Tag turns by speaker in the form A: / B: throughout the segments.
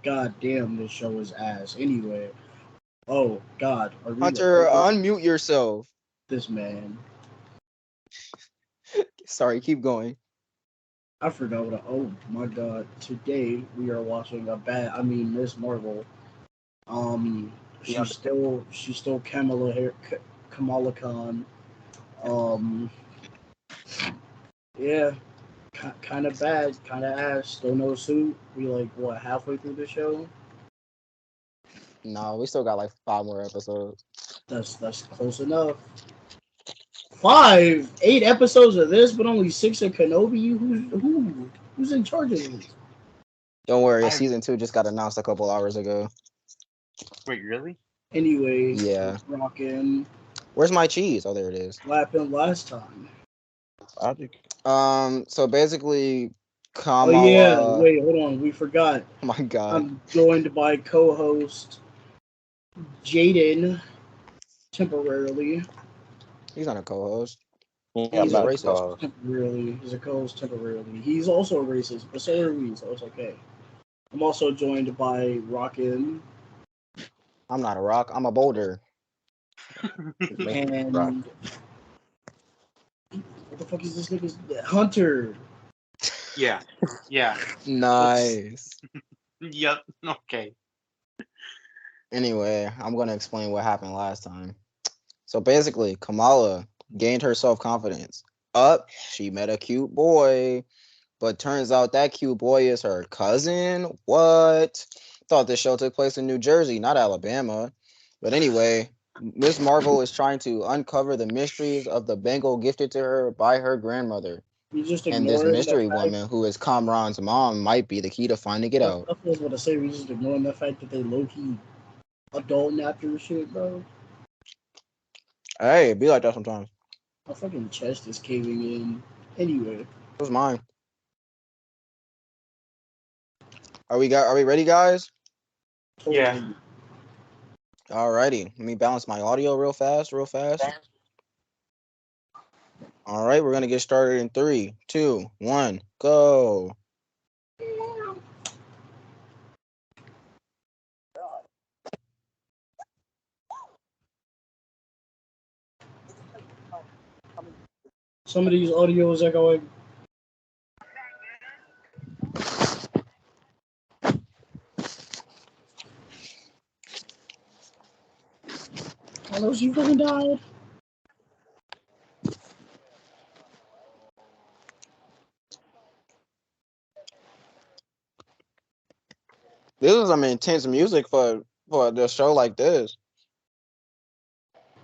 A: God damn, this show is ass. Anyway, oh God, are we
B: Hunter,
A: recording?
B: unmute yourself.
A: This man,
B: Sorry, keep going.
A: I forgot what. Oh my God, today we are watching a bad. I mean, Miss Marvel. Um,
C: Yeah.
A: she's still Kamala Khan. Um, yeah, kind of bad, kind of ass. Still no suit. We like what halfway through the show.
B: No, we still got like 5 more episodes.
A: That's close enough. 8 episodes of this, but only 6 of Kenobi. Who's in charge of this?
B: Don't worry,
C: I
B: season 2 just got announced a couple hours ago.
C: wait, really?
A: Anyway,
B: Yeah.
A: rocking,
B: Where's my cheese? Oh, there it is.
A: slapping last time.
B: So basically,
A: Oh yeah,
B: Kamala.
A: wait, hold on, we forgot.
B: Oh my God,
A: I'm joined by co-host Jaden temporarily.
B: he's not a co-host.
C: Yeah,
B: He's
C: I'm
B: a
C: not
B: racist.
A: Temporarily, he's a co-host temporarily. He's also a racist, but so are we, so it's okay. I'm also joined by Rockin'
B: I'm not a rock. I'm a boulder.
A: and what the fuck is this nigga's Hunter?
C: Yeah. Yeah.
B: Nice.
C: Yep. Okay.
B: Anyway, I'm gonna explain what happened last time. So basically, Kamala gained her self-confidence. She met a cute boy, but turns out that cute boy is her cousin. What? Thought this show took place in New Jersey, not Alabama. But anyway, Miss Marvel is trying to uncover the mysteries of the bangle gifted to her by her grandmother.
A: You just
B: And this
A: ignoring the
B: mystery
A: fact.
B: woman, who is Kamran's mom, might be the key to finding it out.
A: I was about to say we just ignoring the fact that they low key adult napped her shit, bro.
B: Hey, it be like that sometimes.
A: My fucking chest is caving in. Anyway,
B: It was mine. Are we ready, guys?
A: totally.
C: Yeah.
B: Alrighty. Let me balance my audio real fast. All right, we're gonna get started in 3, 2, 1, go.
A: Some of these audios are going. Oh, no, she fucking died.
B: This is some intense music for the show like this.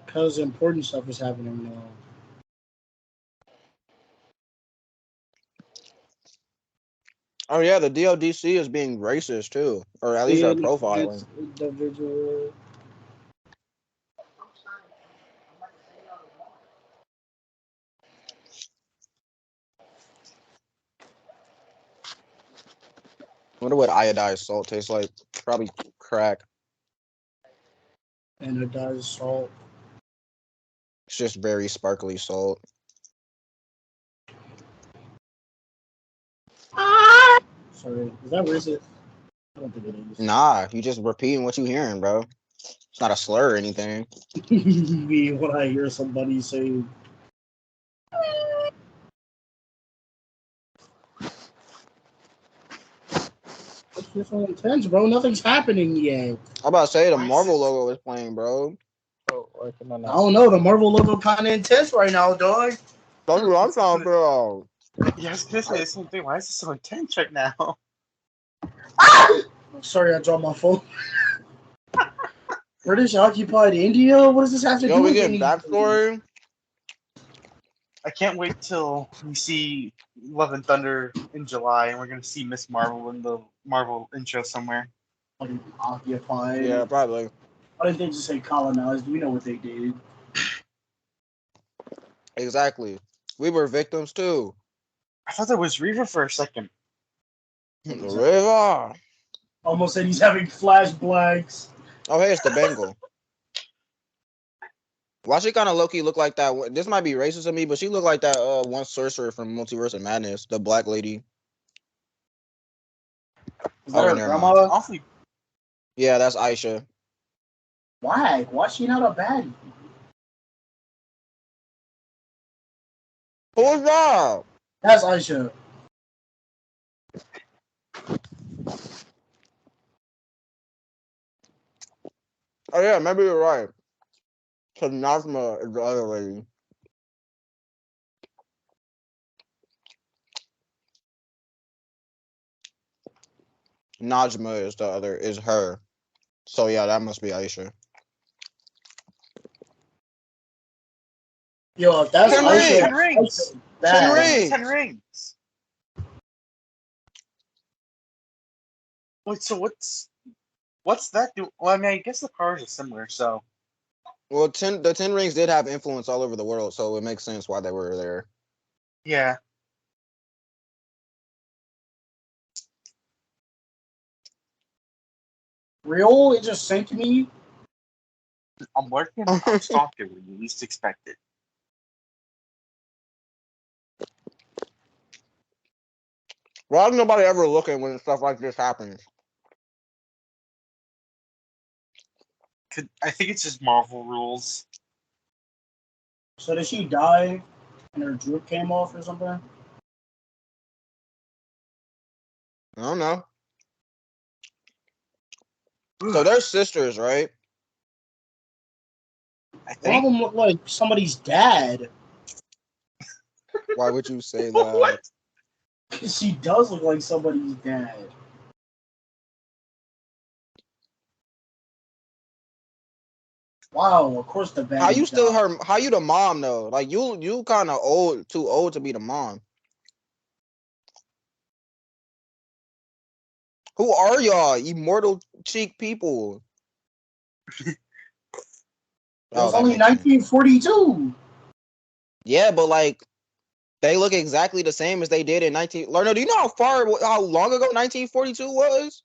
A: Because important stuff is happening now.
B: Oh yeah, the DODC is being racist too, or at least they're
A: Being
B: profiling.
A: against individual.
B: Wonder what iodized salt tastes like. Probably crack.
A: Anodized salt.
B: It's just very sparkly salt.
A: Sorry, is that racist? I don't think it is.
B: Nah, you just repeating what you hearing, bro. It's not a slur or anything.
A: Me when I hear somebody say. It's so intense, bro. Nothing's happening yet.
B: I'm about to say the
C: Why is
B: Marvel
C: this?
B: logo is playing, bro.
C: Oh, come on
A: I
C: now.
A: don't know. The Marvel logo kind of intense right now, dog.
B: That's what I'm trying to figure out.
C: Yeah, I was gonna say the same thing. Why is this so intense right now?
A: Sorry, I dropped my phone. British occupied India? What does this have to
B: Yo,
A: do
B: we
A: with
B: getting
A: anything?
B: backstory.
C: I can't wait till we see Love and Thunder in July, and we're gonna see Miss Marvel in the Marvel intro somewhere.
A: Occupied.
B: Yeah, probably.
A: Why didn't they just say colonized? We know what they did.
B: Exactly. We were victims too.
C: I thought that was Reaver for a second.
B: River.
A: Almost said he's having flashbacks.
B: Oh, hey, it's the Bengal. Why she kind of low-key look like that? This might be racist of me, but she looked like that one sorcerer from Multiverse of Madness, the black lady.
A: Is that
B: Okay,
A: her
B: never
A: grandma?
B: mind.
C: Awfully.
B: Yeah, that's Aisha.
A: Why? Why is she not a baddie?
B: Who is that?
A: That's Aisha.
B: Oh yeah, maybe you're right. Cause Nazma is the other lady. Najma is the other, is her. So yeah, that must be Aisha.
A: Yo, if that's
B: 10
A: Aisha,
C: 10
B: rings!
C: rings.
A: Aisha,
B: 10
A: bad.
B: rings!
C: 10 rings. Wait, so what's that do? Well, I mean, I guess the cars are similar, so.
B: Well, the 10 rings did have influence all over the world, so it makes sense why they were there.
C: Yeah.
A: Real? It just sent me.
C: I'm working on Stalker when you least expect it.
B: Why is nobody ever looking when stuff like this happens?
C: I think it's just Marvel rules.
A: So did she die and her drip came off or something?
B: I don't know. So they're sisters, right?
C: I
A: One of
C: think.
A: them looked like somebody's dad.
B: Why would you say
C: What?
B: that?
A: She does look like somebody's dad. Wow, of course the bad.
B: How you still her? How you the mom though? Like you kind of old, too old to be the mom. Who are y'all? Immortal cheek people.
A: It
B: Oh,
A: was
B: that
A: only
B: makes sense.
A: 1942.
B: Yeah, but like they look exactly the same as they did in 19. Lerner, do you know how long ago 1942 was?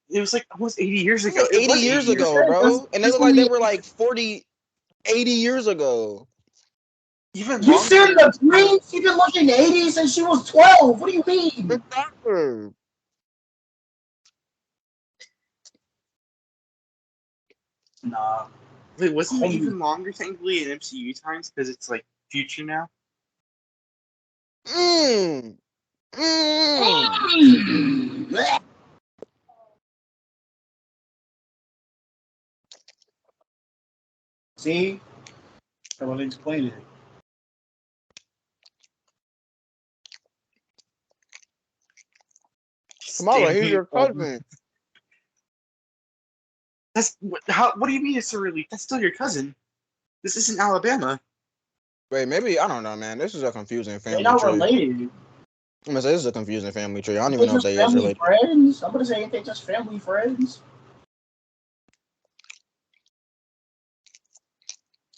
C: It was like almost 80 years
B: It was
C: ago.
B: like
C: It
B: 80
C: was 80
B: years
C: years
B: ago,
C: ago.
B: bro. And they
A: That's
B: look like they
A: only.
B: were like 40, 80 years ago.
C: Even
A: You
C: longer.
A: seen the green? She been looking 80 since she was 12. What do you mean?
B: Exactly.
A: Nah.
C: Wait, wasn't it
A: Homie.
C: even longer technically in MCU times because it's like future now?
B: Mm. Mm.
A: See? I was explaining it.
B: Kamala, he's
C: Standing
B: your
C: on.
B: cousin.
C: That's how. What do you mean it's a relief? That's still your cousin. This isn't Alabama.
B: Wait, maybe I don't know, man. This is a confusing
A: They're
B: family
A: not
B: tree.
A: related.
B: I'm gonna say this is a confusing family tree. I don't even
A: They
B: know if
A: just
B: they is
A: family
B: related.
A: friends. I'm gonna say they just family friends.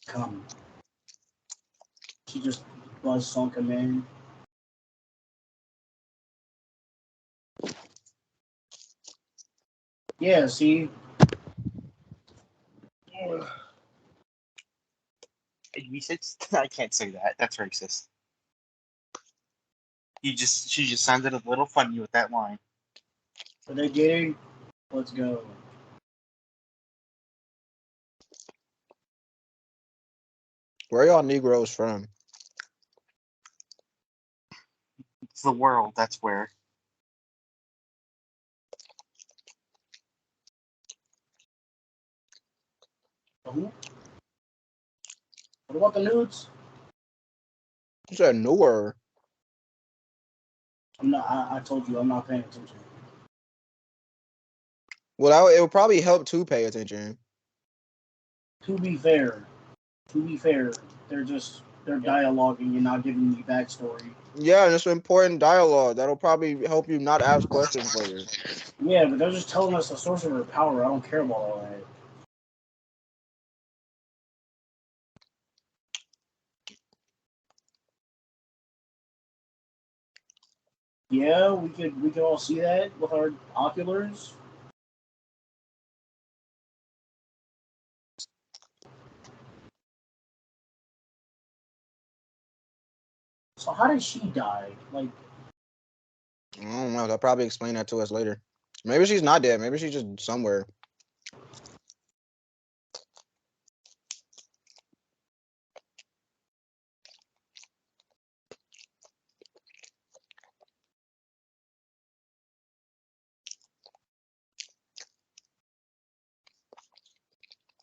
A: Come. She just was sunken in. Yeah, see?
C: You said I can't say that. That's racist. She just sounded a little funny with that line.
A: Are they dating? Let's go.
B: Where y'all Negroes from?
C: It's the world. That's where.
A: Who? What about the nudes?
B: You said newer.
A: I'm not. I told you I'm not paying attention.
B: Well, it would probably help to pay attention.
A: To be fair, they're dialoguing and not giving me backstory.
B: Yeah, and it's important dialogue. That'll probably help you not ask questions later.
A: Yeah, but they're just telling us the source of her power. I don't care about all that. Yeah, we could all see that with our oculars. So how did she die? Like,
B: I don't know. They'll probably explain that to us later. Maybe she's not dead. Maybe she's just somewhere.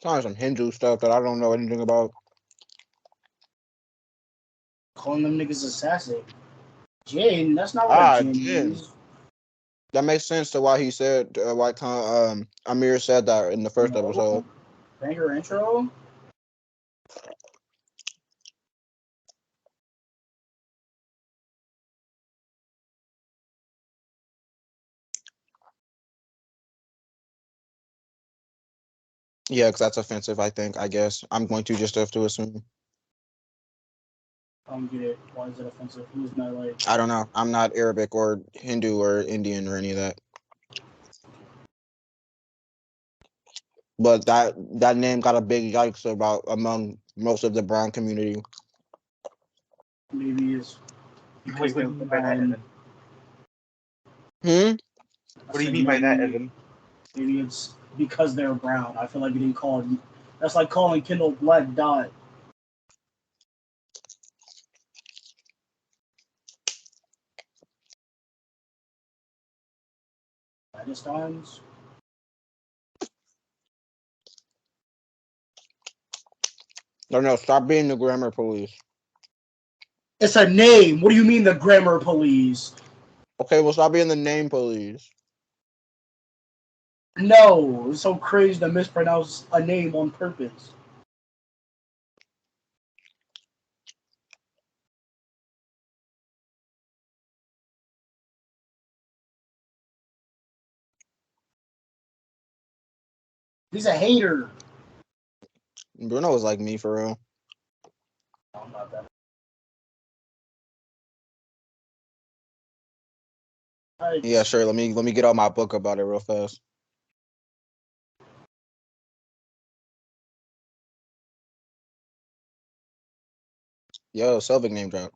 B: Probably some Hindu stuff that I don't know anything about.
A: Calling them niggas assassin. Jin, that's not what a Jin
B: Jin.
A: is.
B: That makes sense to why he said, why Amir said that in the first episode.
A: Banger intro.
B: Yeah, because that's offensive, I guess. I'm going to just have to assume.
A: I don't get it. Why is it offensive? Who's not like?
B: I don't know. I'm not Arabic or Hindu or Indian or any of that. But that name got a big yikes about among most of the brown community.
A: Maybe it's
C: Wait, what do you mean by that, Evan? What do you mean by that, Evan?
A: Maybe it's because they're brown. I feel like you didn't call it. That's like calling Kindle Black Dot. Palestinians.
B: No, stop being the grammar police.
A: It's a name. What do you mean the grammar police?
B: Okay, well, stop being the name police.
A: No, it's so crazy to mispronounce a name on purpose. He's a hater.
B: Bruno was like me for real.
A: No, I'm not that.
B: Yeah, sure. Let me get out my book about it real fast. Yo, Selvig name drop.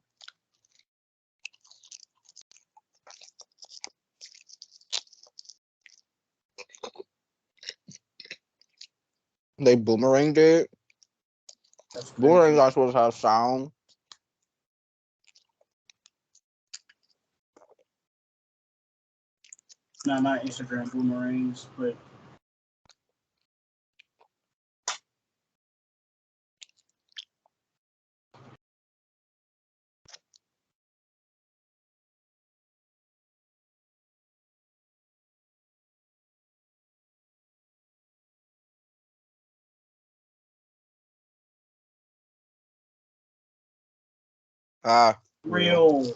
B: They boomeranged it. Boomerangs are supposed to have sound.
A: No, not Instagram boomerangs, but real.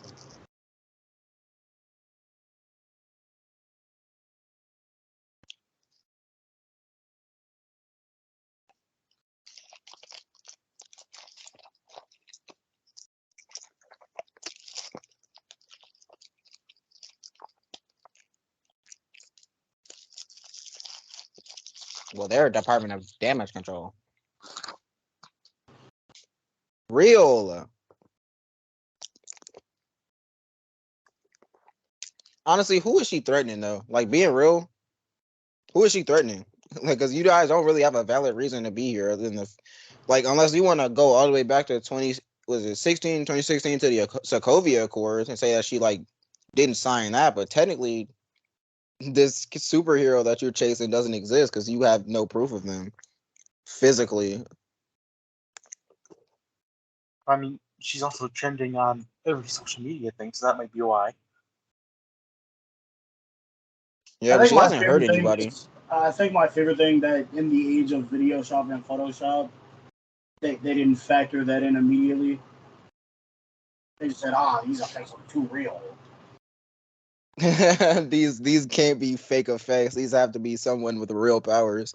B: Well, they're a Department of Damage Control. Real. Honestly, who is she threatening though? Like being real, who is she threatening? Like, because you guys don't really have a valid reason to be here other than like, unless you want to go all the way back to 2016 to the Sokovia Accords and say that she like didn't sign that, but technically this superhero that you're chasing doesn't exist because you have no proof of them physically.
C: I mean, she's also trending on every social media thing, so that might be why.
B: Yeah, but she hasn't hurt anybody.
A: I think my favorite thing that in the age of video shop and Photoshop, they didn't factor that in immediately. They just said, these effects are too real.
B: These can't be fake effects. These have to be someone with real powers.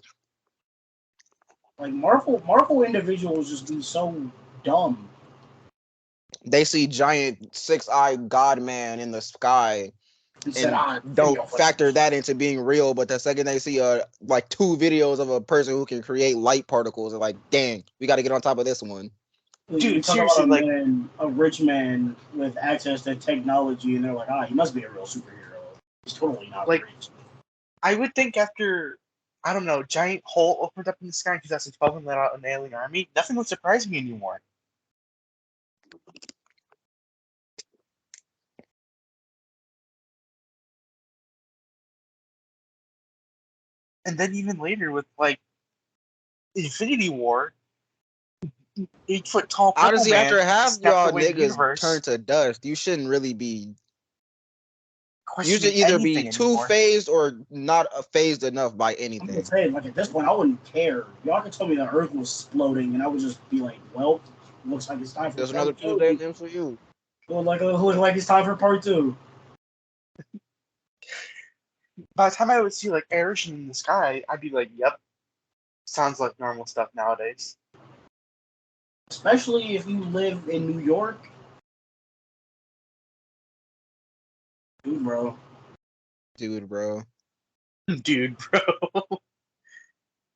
A: Like Marvel individuals just be so dumb.
B: They see giant 6-eyed God man in the sky and don't factor that into being real. But the second they see like 2 videos of a person who can create light particles, they're like, "Dang, we got to get on top of this one."
A: Dude, seriously, like a rich man with access to technology, and they're like, he must be a real superhero. He's totally not
C: like,
A: rich.
C: I would think after, I don't know, giant hole opened up in the sky because that's 12 and let out an alien army, nothing would surprise me anymore. And then even later with like Infinity War, 8 foot tall purple
B: Honestly,
C: man
B: after half
C: snapped
B: y'all
C: away the
B: niggas
C: universe.
B: turn to dust, you shouldn't really be. You should
C: Questioning
B: either be
C: anything
B: too
C: anymore.
B: phased or not phased enough by
A: I'm
B: anything.
A: gonna say, like, at this point, I wouldn't care. Y'all could tell me the Earth was exploding, and I would just be like, well, looks like it's time for
B: There's
A: part
B: another
A: two.
B: Tuesday in the MCU.
A: Look like it's time for part two.
C: By the time I would see like aeration in the sky, I'd be like, "Yep, sounds like normal stuff nowadays."
A: Especially if you live in New York. Dude, bro.
B: Dude, bro.
C: Dude, bro.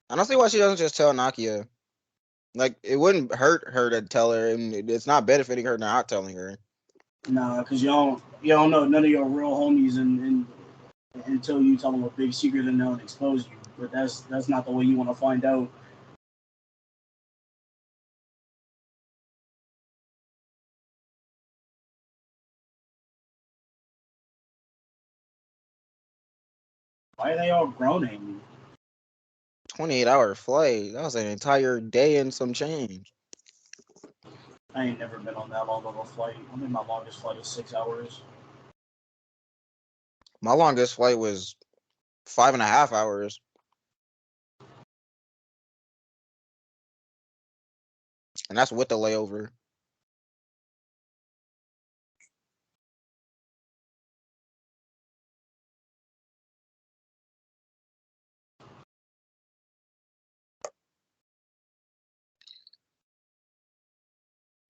B: I don't see why she doesn't just tell Nakia. Like, it wouldn't hurt her to tell her, and it's not benefiting her not telling her.
A: Nah, because you don't know none of your real homies and until you tell them a big secret and they'll expose you. But that's not the way you want to find out. Why are they all groaning?
B: 28-hour flight. That was an entire day and some change.
A: I ain't never been on that long of a flight. I think my longest flight is 6 hours.
B: My longest flight was 5.5 hours. And that's with the layover.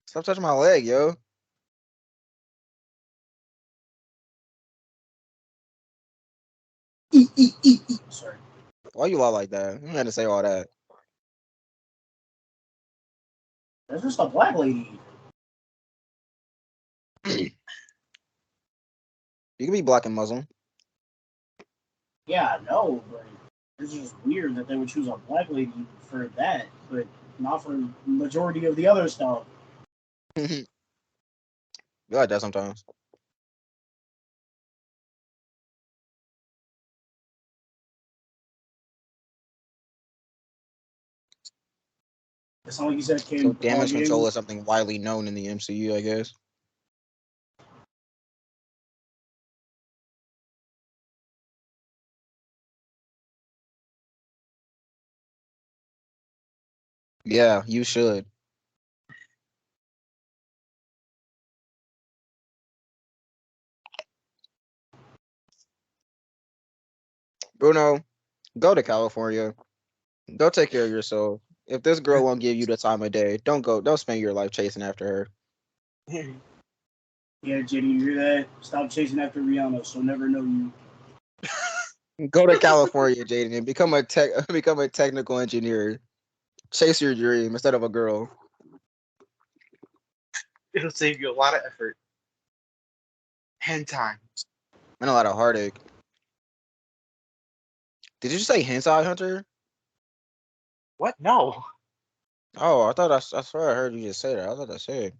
B: Stop touching my leg, yo.
A: Sorry.
B: Why you all like that? You had to say all that.
A: There's just a black lady.
B: You can be black and Muslim.
A: Yeah, I know, but it's just weird that they would choose a black lady for that, but not for the majority of the other stuff.
B: You like that sometimes.
A: It's not like you said
B: So
A: came
B: damage control
A: vlogging.
B: is something widely known in the MCU, I guess. Yeah, you should. Bruno, go to California. Go take care of yourself. If this girl won't give you the time of day, don't go. Don't spend your life chasing after her.
A: Yeah, Jenny, you hear that? Stop chasing after Rihanna. She'll never know you.
B: Go to California, Jaden, and become a become a technical engineer. Chase your dream instead of a girl.
C: It'll save you a lot of effort and time.
B: And a lot of heartache. Did you say hentai hunter?
C: What? No.
B: Oh, I thought I swear I heard you just say that. I thought I said.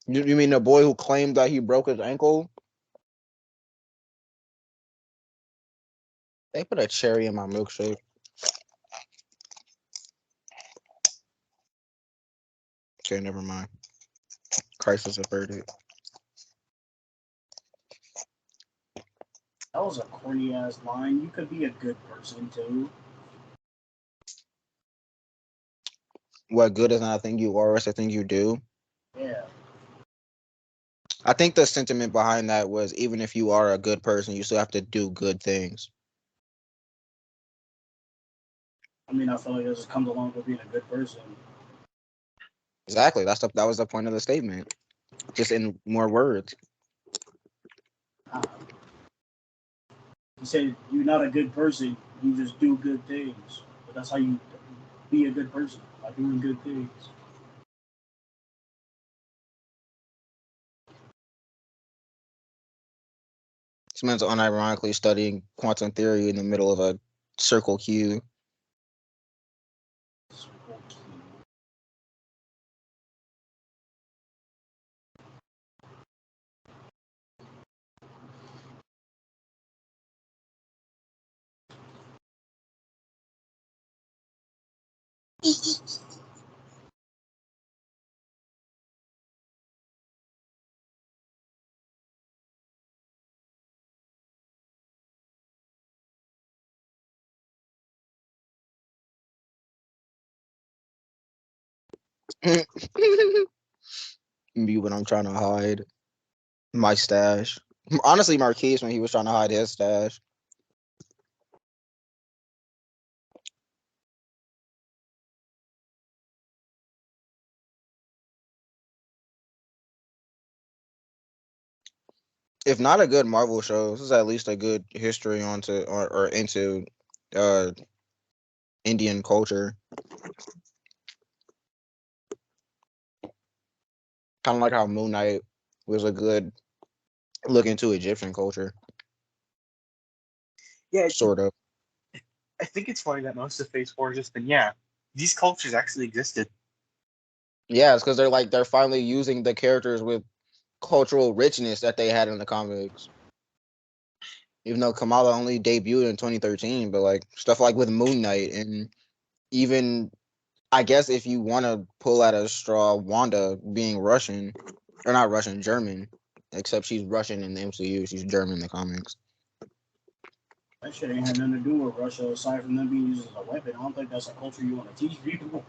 B: You mean the boy who claimed that he broke his ankle? They put a cherry in my milkshake. Okay, never mind. Crisis averted.
A: That was a corny ass line. You could be a good person too.
B: What good is not a thing you are, it's a thing you do.
A: Yeah.
B: I think the sentiment behind that was even if you are a good person, you still have to do good things.
A: I mean, I feel like this just comes along with being a good person.
B: Exactly. That was the point of the statement. Just in more words.
A: You said you're not a good person. You just do good things. But that's how you be a good person by doing good things.
B: This man's unironically studying quantum theory in the middle of a circle queue. Me when I'm trying to hide my stash. Honestly, Marquise when he was trying to hide his stash. If not a good Marvel show, this is at least a good history onto or into uh Indian culture. Kind of like how Moon Knight was a good look into Egyptian culture.
C: Yeah,
B: Sort of.
C: I think it's funny that most of Phase 4 has just been, yeah, these cultures actually existed.
B: Yeah, it's because they're finally using the characters with cultural richness that they had in the comics. Even though Kamala only debuted in 2013, but like stuff like with Moon Knight and even I guess if you want to pull out a straw, Wanda being Russian or not Russian, German, except she's Russian in the MCU, she's German in the comics.
A: That shit ain't had nothing to do with Russia aside from them being used as a weapon. I don't think that's a culture you want to teach people.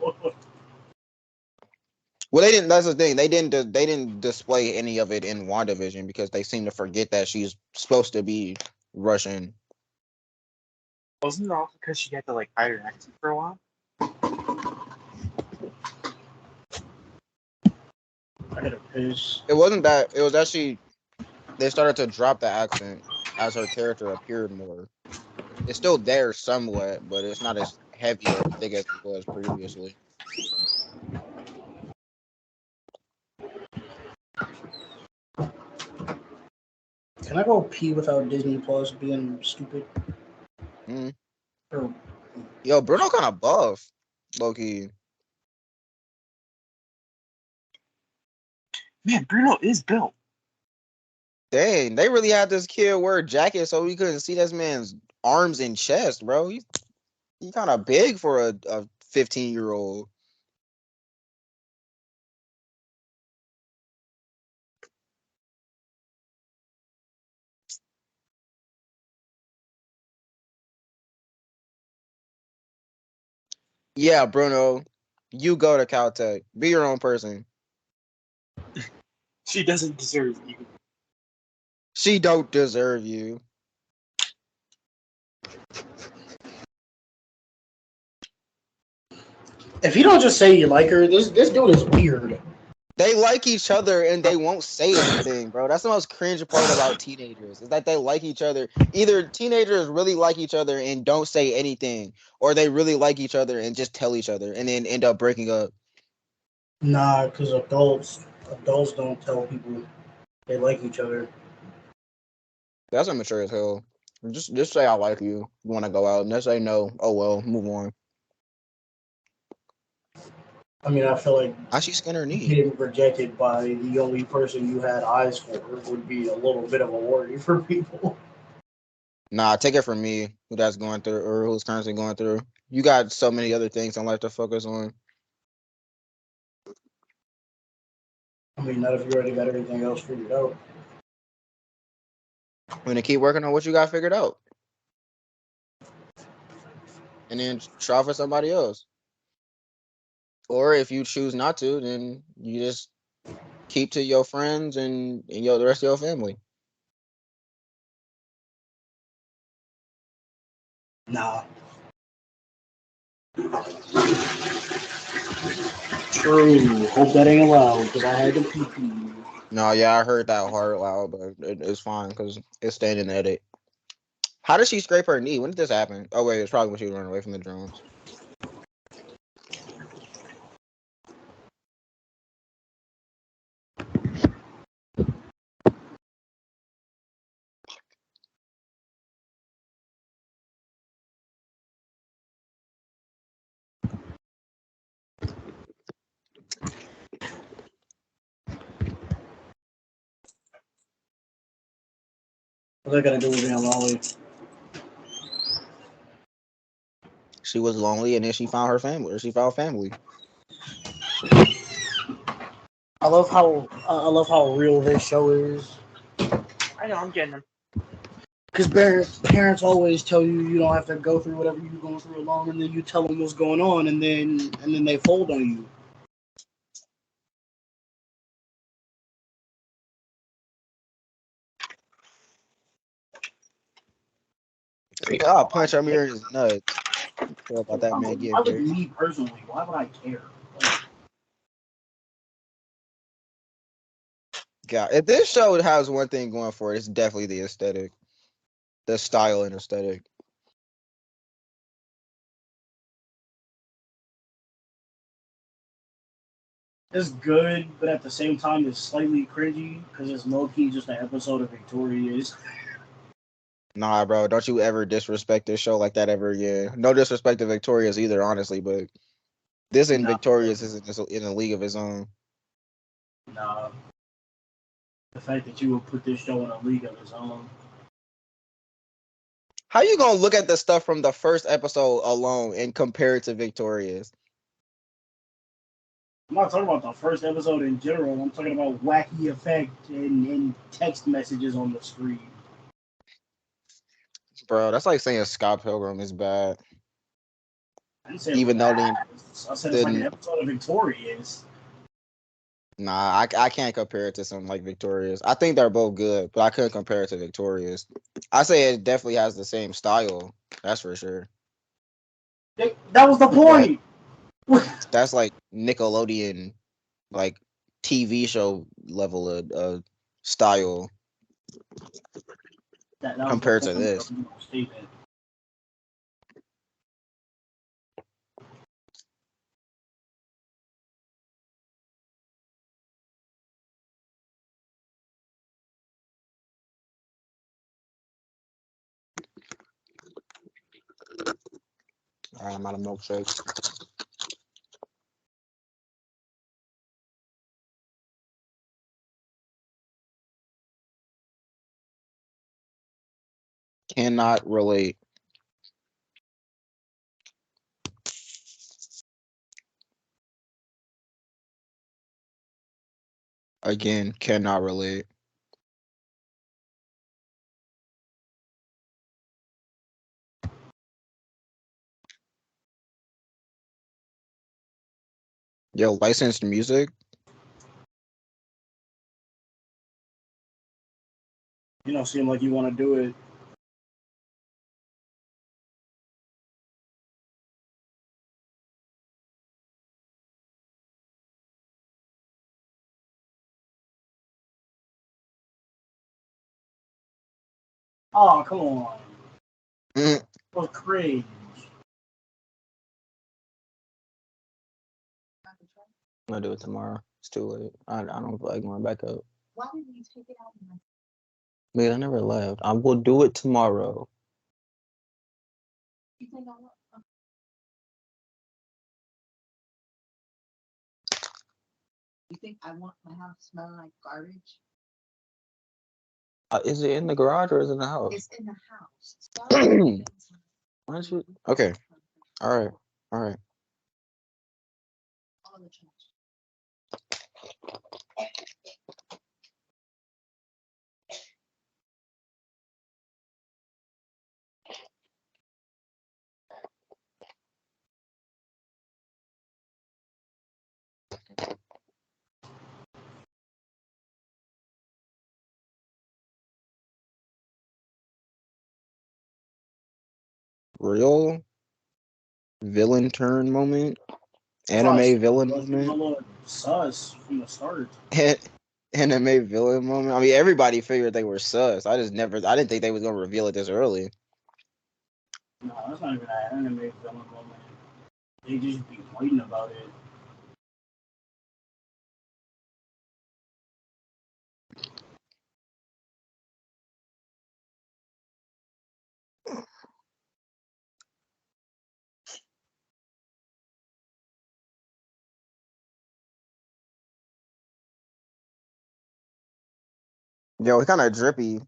B: Well, they didn't. That's the thing. They didn't display any of it in WandaVision because they seem to forget that she's supposed to be Russian.
C: Wasn't it also because she had to like hide her accent for a while?
A: I had a piss.
B: It wasn't that. It was that they started to drop the accent as her character appeared more. It's still there somewhat, but it's not as heavy or thick as it was previously.
A: Can I go pee without Disney Plus being stupid?
B: Mm.
A: Or,
B: Yo, Bruno kind of buff, low-key.
C: Man, Bruno is built.
B: Dang, they really had this kid wear a jacket so we couldn't see this man's arms and chest, bro. He kind of big for a 15-year-old. Yeah, Bruno, you go to Caltech. Be your own person.
C: She doesn't deserve you.
B: She don't deserve you.
A: if you don't just say you like her, this dude is weird.
B: They like each other and they won't say anything, bro. That's the most cringe part about teenagers is that they like each other. Either teenagers really like each other and don't say anything, or they really like each other and just tell each other and then end up breaking up.
A: Nah, because adults don't tell people they like each other.
B: That's immature as hell. Just say I like you. You want to go out, and they say no. Oh well, move on.
A: I mean, I feel like
B: How she skin her knee?
A: getting rejected by the only person you had eyes for would be a little bit of a worry for people.
B: Nah, take it from me, who that's going through or who's currently going through. You got so many other things in life to focus on.
A: I mean, not if you already got everything else figured out.
B: I'm gonna keep working on what you got figured out, and then try for somebody else. Or if you choose not to, then you just keep to your friends and the rest of your family.
A: Nah. True. Hope that ain't allowed because I had to pee pee.
B: No, yeah, I heard that hard loud, but it's fine because it's staying in the edit. How did she scrape her knee? When did this happen? Oh wait, it's probably when she was running away from the drones.
A: What they gotta do with being lonely?
B: She was lonely, and then she found her family. Or she found family.
A: I love how real this show is.
C: I know, I'm getting them.
A: Because parents always tell you you don't have to go through whatever you're going through alone, and then you tell them what's going on, and then they fold on you.
B: I'll punch Amir in his nuts. Care about that man
A: Why
B: getting
A: would
B: married.
A: me personally? Why would I care? Like,
B: God, if this show has one thing going for it, it's definitely the aesthetic, the style and aesthetic.
A: it's good, but at the same time, it's slightly cringy because it's low key just an episode of Victorious.
B: Nah, bro, don't you ever disrespect this show like that ever again. No disrespect to Victorious either, honestly, but this and
A: Nah,
B: Victorious is in a league of its own.
A: nah. The fact that you would put this show in a league of its own.
B: How you gonna look at the stuff from the first episode alone and compare it to Victorious?
A: I'm not talking about the first episode in general. I'm talking about wacky effect and text messages on the screen.
B: Bro, that's like saying Scott Pilgrim is bad.
A: I didn't say it was
B: Even though
A: bad. I said it's like an
B: the
A: episode of Victorious.
B: nah, I can't compare it to something like Victorious. I think they're both good, but I couldn't compare it to Victorious. I say it definitely has the same style. That's for sure.
A: That was the point.
B: That's like Nickelodeon, like TV show level of style
A: That was the
B: compared to
A: point of
B: this.
A: the statement.
B: All right, I'm out of milkshake. Cannot relate. Again, cannot relate. Yo, licensed music.
A: You don't seem like you want to do it. Oh, come on.
B: Mm.
A: That was cringe.
B: I'll do it tomorrow. It's too late. I don't feel like going back up.
D: Why did you take it out?
B: Man, I never left. I will do it tomorrow.
D: You think I want? You think I want my house smelling like garbage?
B: Is it in the garage or is it in the house?
D: It's in the house.
B: Why don't you? Okay. All right. All right.
D: All the trash.
B: Real villain turn moment.
A: That's why I said
B: Anime villain
A: it was
B: moment.
A: hella sus from the start.
B: Anime villain moment. I mean, everybody figured they were sus. I didn't think they was gonna reveal it this early.
A: No, that's not even an anime villain moment. They just be fighting about it.
B: Yo, it's kind of drippy.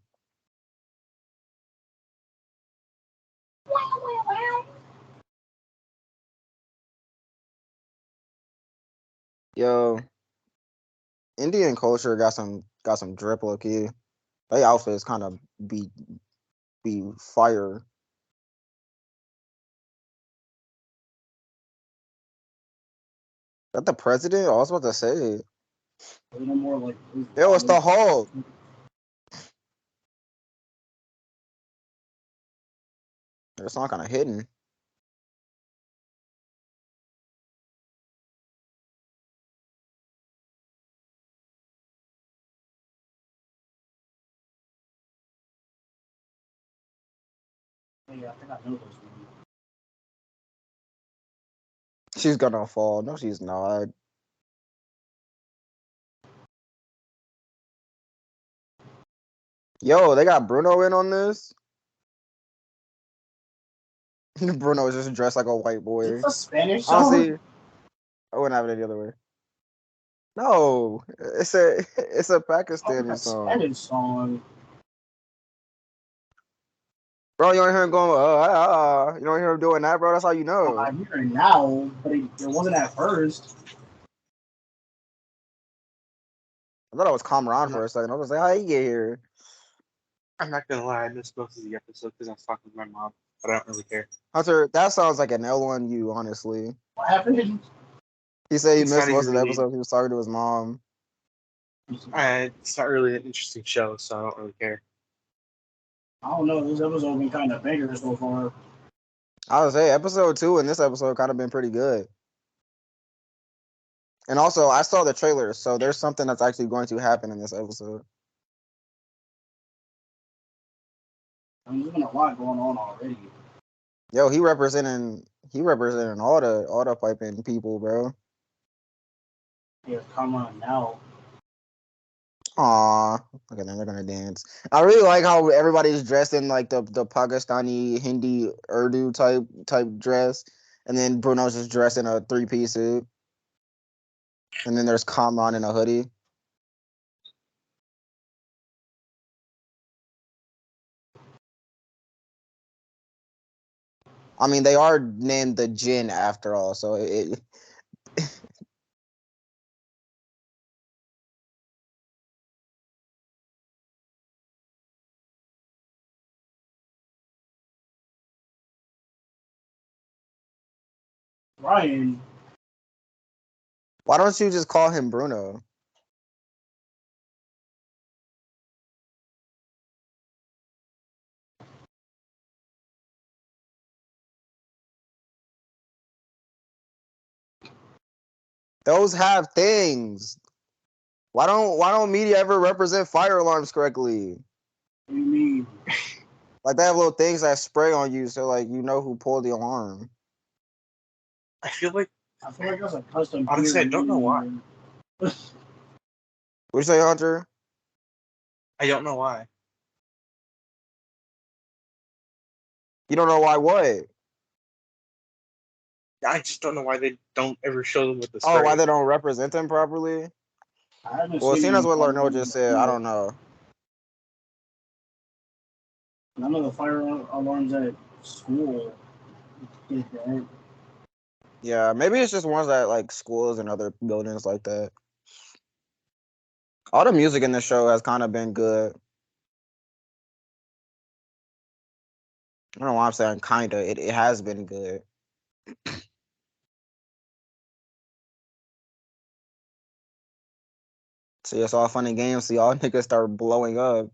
B: Yo, Indian culture got some drip low key. They outfits kind of be fire. That the president? I was about to say.
A: A little more like.
B: Yo, it's the Hulk. It's not kind of hidden.
A: Yeah, I think I know those movies.
B: She's gonna fall. No, she's not. Yo, they got Bruno in on this. Bruno is just dressed like a white boy.
A: It's a Spanish song.
B: Honestly, I wouldn't have it any other way. No, it's a Pakistani
A: A
B: song.
A: Spanish song.
B: Bro, you don't hear him going, you don't hear him doing that, bro. That's how you know.
A: I hear it now, but it wasn't at first.
B: I thought it was Kamran for a second. I was like, how you get here?
C: I'm not gonna lie, I missed most of the episode because I was talking with my mom, but I don't really care.
B: Hunter, that sounds like an L1U, honestly.
A: What happened?
B: He said he
C: It's
B: missed
C: not
B: most of the
C: even
B: episode. He was talking to his mom.
C: It's not really an interesting show, so I don't really care.
A: I don't know. This episode been kind of bigger so far.
B: I would say episode 2 and this episode kind of been pretty good. And also, I saw the trailer, so there's something that's actually going to happen in this episode.
A: I mean, there's been a lot going on already.
B: Yo, he representing all the piping people, bro.
A: Yeah, come on now.
B: Aw, look at them, they're gonna dance. I really like how everybody's dressed in like the Pakistani Hindi Urdu type dress, and then Bruno's just dressed in a 3-piece suit, and then there's Kamran in a hoodie. I mean, they are named the Jinn after all, so it
A: Ryan,
B: why don't you just call him Bruno? Those have things. Why don't media ever represent fire alarms correctly?
A: what do you mean?
B: Like they have little things that spray on you, so like you know who pulled the alarm.
C: I feel like
A: I feel like that's a custom.
C: Honestly, I don't know why.
B: What'd you say, Hunter?
C: I don't know why.
B: You don't know why what?
C: I just don't know why they don't ever show them with the spray.
B: Oh, why they don't represent them properly?
A: I haven't
B: Well,
A: seen
B: seeing as
A: any
B: what
A: fire
B: Larno just said, I don't know.
A: None of the fire alarms at school did that.
B: Yeah, maybe it's just ones at like schools and other buildings like that. All the music in the show has kind of been good. I don't know why I'm saying kinda. It has been good. See, it's all fun and games. See, all niggas start blowing up.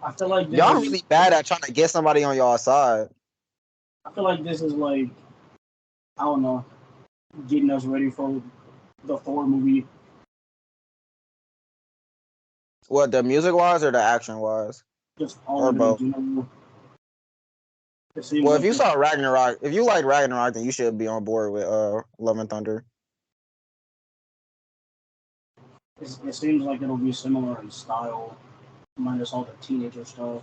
A: I feel like this
B: Y'all
A: is,
B: really bad at trying to get somebody on y'all side.
A: I feel like this is like, I don't know, getting us ready for the Thor movie.
B: What, the music wise or the action wise?
A: Just all
B: Or
A: of it in
B: both?
A: general. It seems
B: Well,
A: like
B: if you saw Ragnarok, if you like Ragnarok, then you should be on board with Love and Thunder.
A: it seems like it'll be similar in style, minus all the teenager stuff.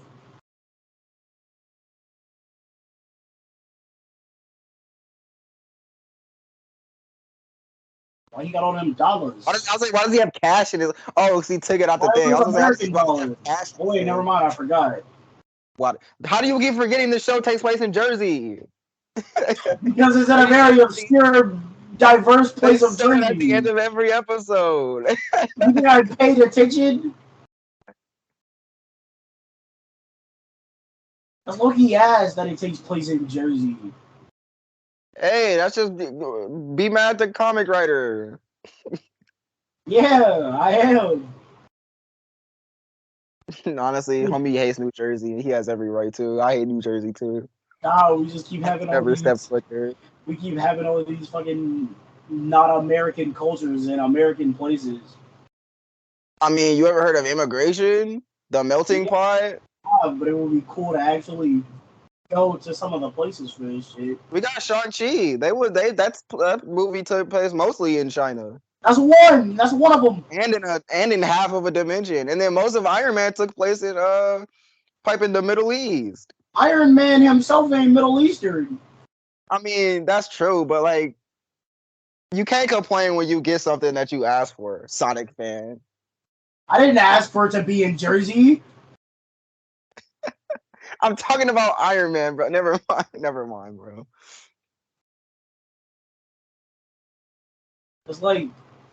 A: Why he got all them dollars?
B: I was like, why does he have cash in his? Oh, 'cause he took it out the
A: Why
B: thing. I
A: was
B: was gonna say,
A: American
B: why does he
A: dollars?
B: have cash?
A: Oh wait, never mind. I forgot.
B: What? How do you keep forgetting the show takes place in Jersey?
A: Because it's in a very obscure, diverse place
B: They
A: of
B: show it at the end
A: Jersey.
B: of every episode.
A: You think I paid attention? That's low-key ass that it takes place in Jersey.
B: Hey, that's just be mad at the comic writer.
A: Yeah, I am.
B: Honestly, homie hates New Jersey. He has every right to. I hate New Jersey too.
A: Nah, we just keep having all
B: Never stepped
A: these.
B: foot there.
A: We keep having all these fucking not American cultures in American places.
B: I mean, you ever heard of immigration? The melting pot?
A: Yeah, but it would be cool to actually go to some of the places for this shit.
B: We got Shang-Chi. That movie took place mostly in China.
A: That's one. That's one of them.
B: And in half of a dimension. And then most of Iron Man took place in in the Middle East.
A: Iron Man himself ain't Middle Eastern.
B: I mean, that's true, but like you can't complain when you get something that you asked for, Sonic fan.
A: I didn't ask for it to be in Jersey.
B: I'm talking about Iron Man, bro. Never mind, bro.
A: It's like,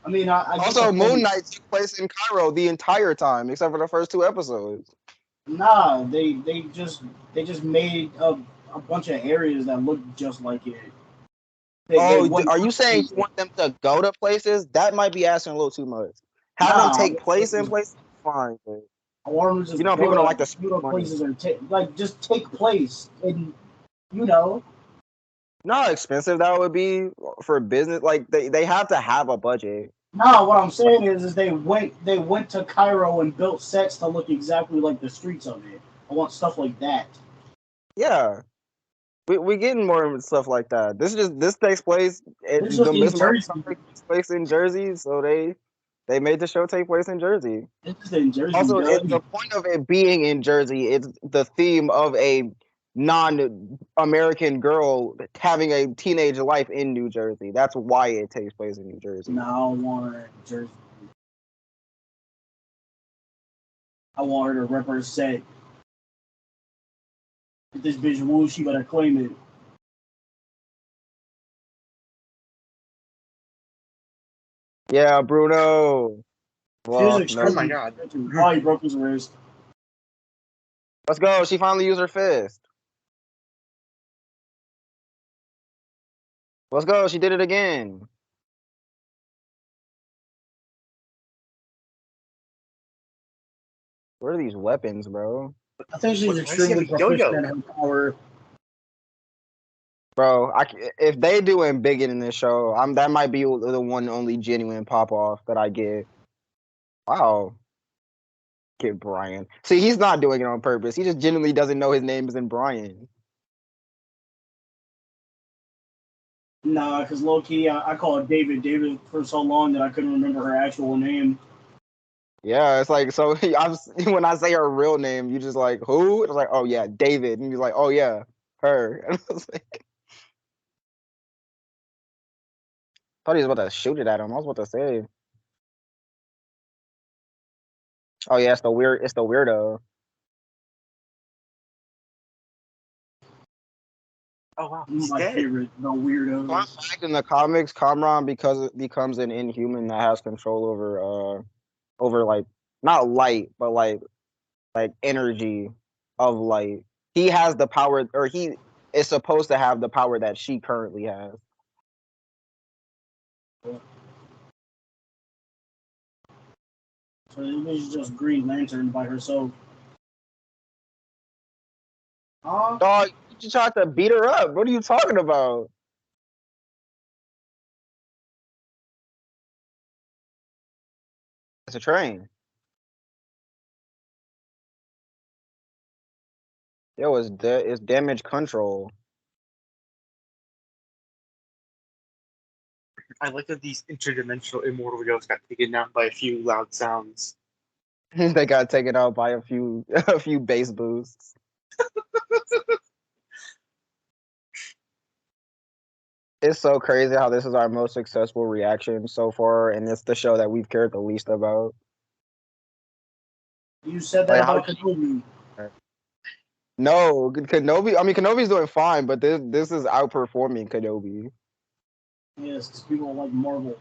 A: I mean, I get
B: Also,
A: the
B: Moon
A: point.
B: Knight took place in Cairo the entire time, except for the first 2 episodes.
A: Nah, they just made a bunch of areas that look just like it. They went,
B: Are you saying you want them to go to places? That might be asking a little too much. Have them take place in places, fine. But
A: I want them to just
B: you know,
A: go
B: people don't
A: to
B: like to spend money.
A: places or like just take place and you know.
B: No, expensive that would be for business. Like they have to have a budget.
A: No, what I'm saying is they went to Cairo and built sets to look exactly like the streets of it. I want stuff like that.
B: Yeah. We getting more stuff like that. This takes place
A: It's
B: the
A: just in
B: Miss Marvel
A: Jersey.
B: takes place in Jersey, so they made the show take place in Jersey.
A: It's just in Jersey.
B: Also,
A: Doug.
B: the point of it being in Jersey, it's the theme of a non-American girl having a teenage life in New Jersey. That's why it takes place in New Jersey.
A: No, I want Jersey. I want her to represent. If this bitch woo, she better claim it.
B: Yeah, Bruno. Well,
A: Oh
C: my God.
A: Oh, he broke his wrist.
B: Let's go. She finally used her fist. Let's go. She did it again. Where are these weapons, bro?
A: I think she's
C: Why does he
A: extremely
C: have a yo-yo?
A: proficient in her power.
B: Bro, if they doing big in this show, that might be the one only genuine pop off that I get. Wow. Get Brian. See, he's not doing it on purpose. He just genuinely doesn't know his name isn't Brian.
A: Nah, because low key, I call it David for so long that I couldn't remember her actual name.
B: Yeah, it's like so. When I say her real name, you just like who? It's like, oh yeah, David, and he's like, oh yeah, her. And I was like, thought he was about to shoot it at him. I was about to say, oh yeah, it's the weirdo.
C: Oh wow, he's
A: My
C: dead.
A: favorite, the weirdo.
B: Fun fact: in the comics, Kamran becomes an Inhuman that has control over like not light, but like energy of light. He has the power, or he is supposed to have the power that she currently has.
A: So this bitch just Green Lantern by herself. Huh?
B: Dog, you tried to beat her up. What are you talking about? It's a train. Yo, it's damage control.
C: I like that these interdimensional immortal ghosts got taken down by a few loud sounds.
B: They got taken out by a few bass boosts. It's so crazy how this is our most successful reaction so far, and it's the show that we've cared the least about.
A: You said that
B: Like how
A: about Kenobi.
B: no, Kenobi. I mean, Kenobi's doing fine, but this is outperforming Kenobi.
A: Yes, 'cause people like Marvel.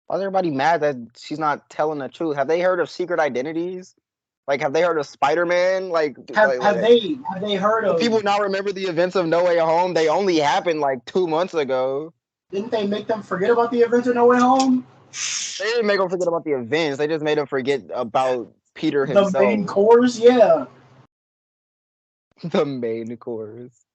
B: Why is everybody mad that she's not telling the truth? Have they heard of secret identities? Like, have they heard of Spider-Man?
A: Have they heard
B: Do
A: of?
B: people not remember the events of No Way Home? They only happened like 2 months ago.
A: Didn't they make them forget about the events of No Way Home?
B: They didn't make them forget about the events. They just made them forget about Peter
A: The main
B: himself.
A: course, yeah.
B: The main course.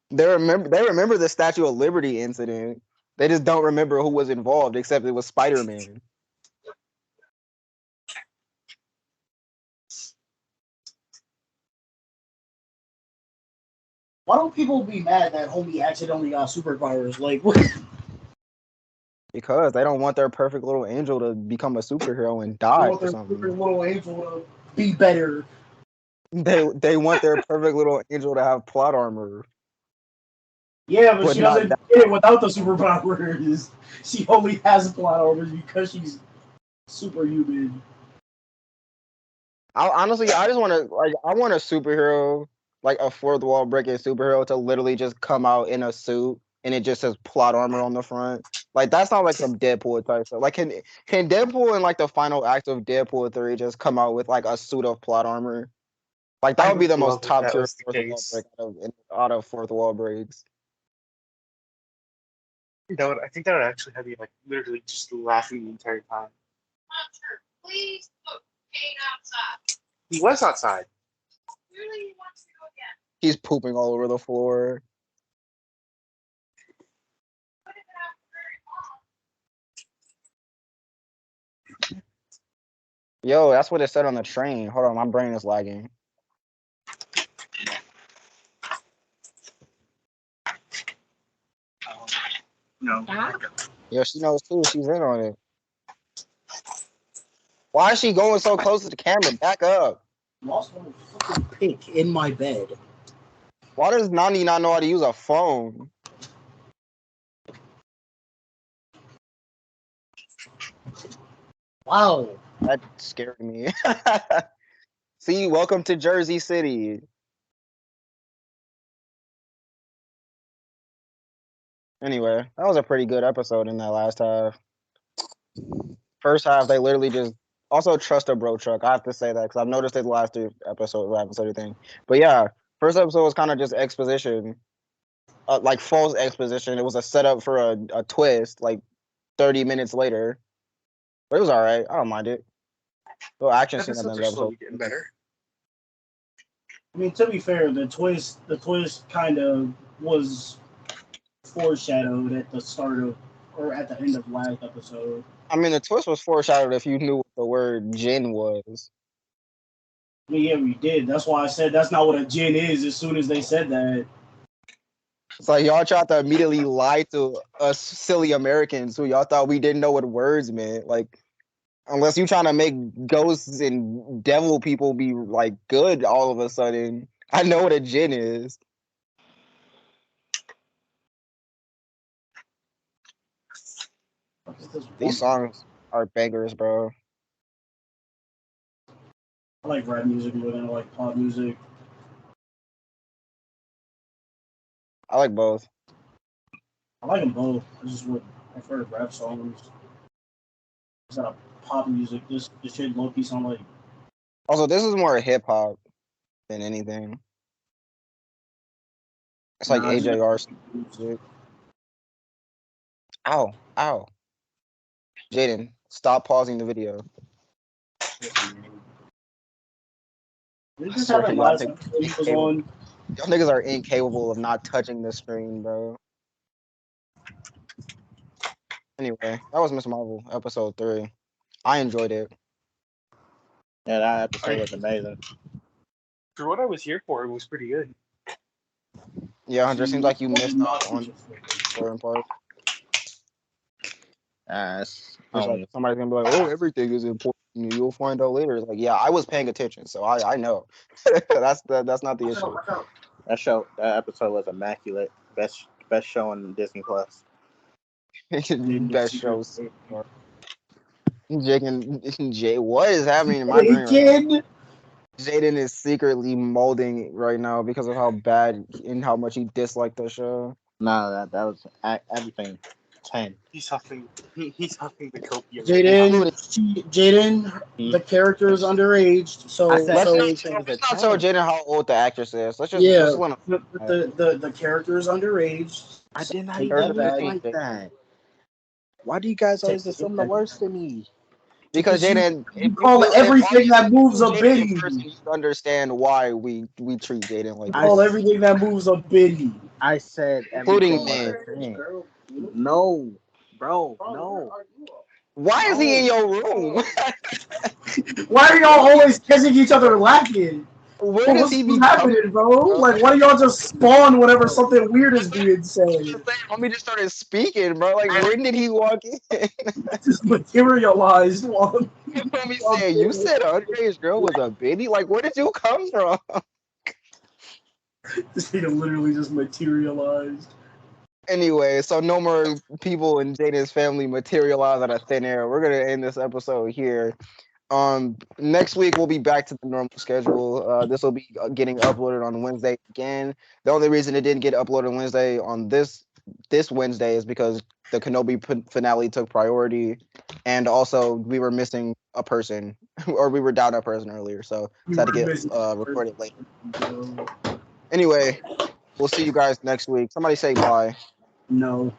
B: They remember the Statue of Liberty incident. They just don't remember who was involved, except it was Spider-Man.
A: Why don't people be mad that homie accidentally got superpowers? Like, what?
B: Because they don't want their perfect little angel to become a superhero and
A: They
B: die
A: want
B: or
A: their
B: something.
A: super little angel to be better.
B: They want their perfect little angel to have plot armor.
A: Yeah, but
B: But
A: she
B: not
A: doesn't
B: that.
A: get it without the superpowers. She only has plot armors because she's superhuman.
B: Honestly, I just want to I want a superhero, like a fourth wall breaking superhero, to literally just come out in a suit and it just says plot armor on the front. Like that sounds like some Deadpool type stuff. Like can Deadpool in like the final act of Deadpool 3 just come out with like a suit of plot armor? Like that
C: I
B: would be the
C: would
B: most
C: love if
B: top
C: that
B: tier
C: was the
B: fourth wall
C: case.
B: break out of fourth wall breaks.
C: I think that would actually have you like literally just laughing the entire time.
D: Please put Kane outside.
C: He was outside.
D: Really, he wants to go again.
B: He's pooping all over the floor.
D: Put it out very long.
B: Yo, that's what it said on the train. Hold on, my brain is lagging.
C: No.
B: Yo, she knows too. She's in on it. Why is she going so close to the camera? Back up.
A: Lost my fucking pick in my bed.
B: Why does Nani not know how to use a phone?
A: Wow.
B: That scared me. See, welcome to Jersey City. Anyway, that was a pretty good episode in that last half. First half, they literally just also trust a bro truck. I have to say that because I've noticed it the last two episodes, I haven't said anything. But yeah, first episode was kind of just exposition, like false exposition. It was a setup for a twist, like 30 minutes later. But it was all right. I don't mind it. Well, action scene at the
C: Episodes
B: end
C: are
B: of the
C: slowly
B: episode.
C: getting better.
A: I mean, to be fair, the twist kind of was foreshadowed at the start of, or at the end of last episode.
B: I mean, the twist was foreshadowed if you knew what the word "gin" was.
A: I mean, yeah, we did. That's why I said that's not what a gin is. As soon as they said that,
B: It's like y'all tried to immediately lie to us silly Americans who y'all thought we didn't know what words meant. Like, unless you trying to make ghosts and devil people be like good all of a sudden. I know what a gin is. These songs are bangers, bro.
A: I like rap music more than I like pop music.
B: I like both.
A: I like them both. I just would prefer rap songs. It's not pop music. This shit low key sound like.
B: Also, this is more hip hop than anything. It's like
A: Nah, it's
B: AJR music. Ow, ow. Jaden, stop pausing the video.
A: Did
B: I
A: this
B: swear
A: happen
B: y'all
A: last
B: niggas,
A: episode he was on?
B: y'all niggas are incapable of not touching the screen, bro. Anyway, that was Miss Marvel, episode 3. I enjoyed it.
E: Yeah, that episode was amazing.
C: For what I was here for, it was pretty good.
B: Yeah, Hunter, seems like you missed out on important part.
E: It's
B: It's like somebody's gonna be like, "Oh, everything is important." You'll find out later. It's like, yeah, I was paying attention, so I know. That's not the issue.
E: that episode was immaculate. Best show on Disney Plus.
B: Best shows so far. Jake and Jay, what is happening in my brain right now?
A: Bacon.
B: Jaden is secretly molding right now because of how bad and how much he disliked the show.
E: No, that was everything 10.
C: He's huffing. He's huffing the copium.
A: Jaden, the character is underage, so
E: I said
B: Let's not
E: everything was a
B: let's not tell
E: 10.
B: Jaden how old the actress is. Let's just
A: yeah,
B: let him.
A: the character is underage.
E: I did not
A: Take
B: Heard
E: even
B: the
A: that
E: mean
A: back.
E: like that. Why do you guys always
A: Take
E: assume the
A: that.
E: worst in me?
B: Because
A: You
B: Jaden,
A: call everything that moves a
B: Jaden in
A: biddy.
B: person, you'd understand why we treat Jaden like
A: You
B: that.
A: call everything that moves a biddy.
E: I said
B: Including
E: everything was
B: me.
E: a 10. No, bro, no.
B: Why is he in your room?
A: Why are y'all always catching each other laughing?
B: Where does
A: What's
B: he be
A: happening, bro? Like, why do y'all just spawn whenever something weird is being said?
B: Homie just started speaking, bro. Like, when did he walk in?
A: Just materialized while
B: Homie said, "You said an underage girl was a baby. Like, where did you come from?"
A: this nigga literally just materialized.
B: Anyway, so no more people in Jaden's family materialize out of thin air. We're gonna end this episode here. Next week we'll be back to the normal schedule. This will be getting uploaded on Wednesday again. The only reason it didn't get uploaded Wednesday on this Wednesday is because the Kenobi finale took priority, and also we were missing a person, or we were down a person earlier, so it's had to get recorded later. Anyway, we'll see you guys next week. Somebody say bye.
A: No.